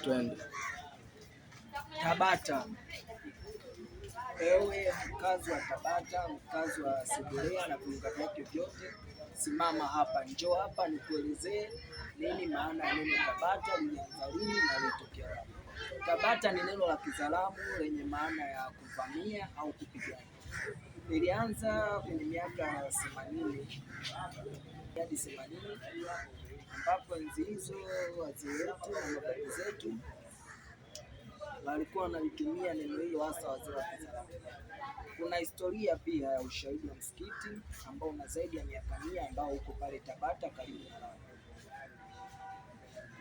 Twende. Tabata. Ewe mkazi wa Tabata, mkazi wa Segerea na viunga vyake vyote, simama hapa, njoo hapa nikuelezee nini maana ya neno Tabata, lilianza lini na lilitokea wapi. Tabata ni neno la Kizaramo lenye maana ya kuvamia au kupigana. Ilianza kwenye miaka 80 hadi 80, ambapo enzi hizo wazee wetu na mababu zetu walikuwa wanalitumia neno hilo, hasa wazee wa Kizaramo. Kuna historia pia ya ushahidi wa msikiti ambao una zaidi ya miaka 100 ambao uko pale Tabata karibu na Lamu.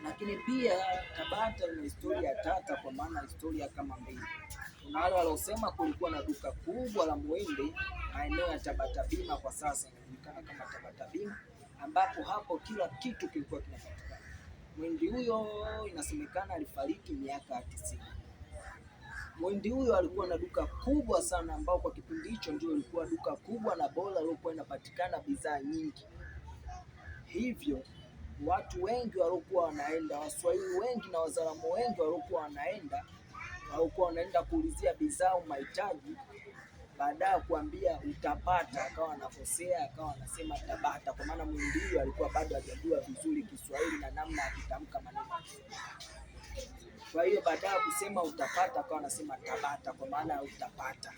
Lakini pia Tabata ina historia tata, kwa maana historia kama mbili. Kuna wale waliosema kulikuwa na duka kubwa la muhindi maeneo ya Tabata Bima, kwa sasa inajulikana kama Tabata Bima, ambapo hapo kila kitu kilikuwa kinapatikana. Muhindi huyo inasemekana alifariki miaka 90. Muhindi huyo alikuwa na duka kubwa sana, ambao kwa kipindi hicho ndio ilikuwa duka kubwa na bora lilikuwa inapatikana bidhaa nyingi. Hivyo watu wengi walikuwa wanaenda, Waswahili wengi na Wazaramo wengi walikuwa wanaenda kuulizia bidhaa au mahitaji, baadaye kuambia utapata, akawa anakosea, akawa anasema Tabata, kwa maana muhindi huyo alikuwa bado hajajua vizuri Kiswahili na namna ya kutamka maneno. Kwa hiyo baadaye kusema utapata akawa anasema Tabata, kwa maana ya utapata.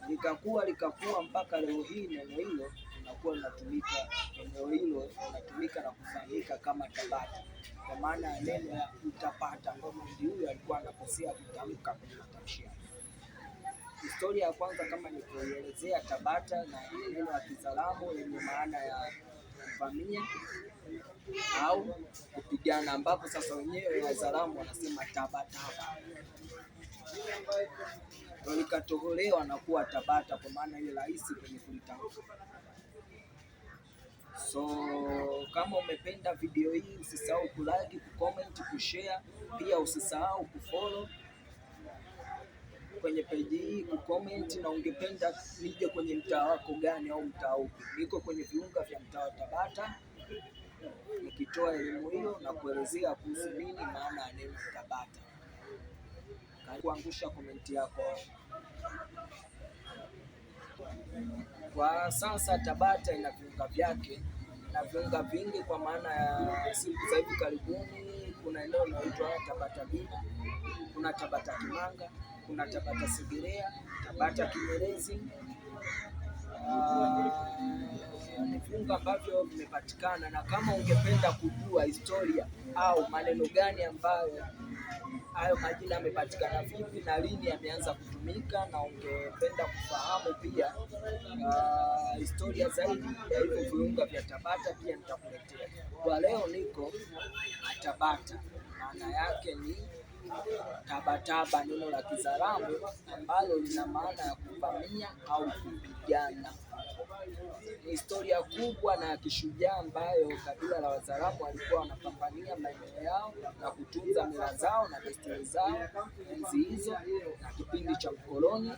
Likakuwa mpaka leo hii neno hilo linakuwa linatumika, eneo hilo linatumika na kufahamika kama Tabata, kwa maana ya neno ya utapata, ambapo muhindi huyo alikuwa anakosea kutamka kwenye matamshi yake. Historia ya kwanza kama nilivyoelezea, Tabata na neno la Kizaramo lenye maana ya kuvamia au kupigana, ambapo sasa wenyewe Wazaramo wanasema Tabataba, ndio likatoholewa na kuwa Tabata, kwa maana hiyo rahisi kwenye kulitamka. So kama umependa video hii, usisahau kulike, kucomment, kushare, pia usisahau kufollow kwenye page hii, kucomment na ungependa nije kwenye mtaa wako gani au mtaa upi. Niko kwenye viunga vya mtaa wa Tabata nikitoa elimu hiyo na kuelezea kuhusu nini maana ya neno Tabata. Kuangusha komenti yako. Kwa sasa Tabata ina viunga vyake na viunga vingi, kwa maana ya siku za hivi karibuni kuna eneo linaloitwa Tabata Bima, kuna Tabata Kimanga, kuna Tabata Segerea, Tabata Kinyerezi. Ni viunga ambavyo vimepatikana, na kama ungependa kujua historia au maneno gani ambayo hayo majina yamepatikana vipi na lini yameanza kutumika, na ungependa kufahamu pia historia zaidi ya hivyo viunga vya Tabata, pia nitakuletea. Kwa leo niko Tabata, maana yake ni Tabataba, neno la Kizaramo ambalo lina maana ya kuvamia au kupigana. Ni historia kubwa na ya kishujaa ambayo kabila la Wazaramo walikuwa wanapambania maeneo yao na kutunza mila zao na desturi zao enzi hizo na kipindi cha ukoloni,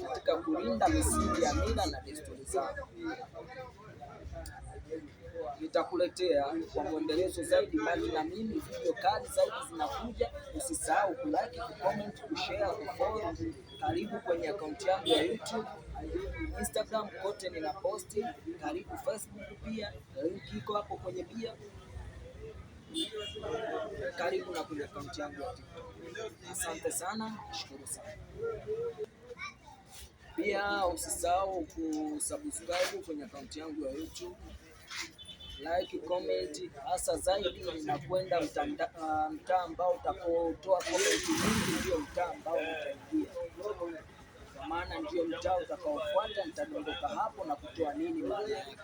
katika kulinda misingi ya mila na desturi zao. Nitakuletea kwa mwendelezo zaidi, bali na mimi, video kali zaidi zinakuja. Usisahau kulike, kucomment, kushare, kufollow. Karibu kwenye akaunti yangu ya YouTube, Instagram, kote nina posti. Karibu Facebook pia, link iko hapo kwenye bio. Karibu na kwenye akaunti yangu ya TikTok. Asante sana, shukuru sana. Pia usisahau kusubscribe kwenye akaunti yangu ya YouTube, like, comment. Hasa zaidi ninakwenda mtaa ambao utakotoa comment nyingi, ndio mtaa ambao nitaingia, kwa maana ndio mtaa utakaofuata. Nitadondoka hapo na kutoa nini maana yake.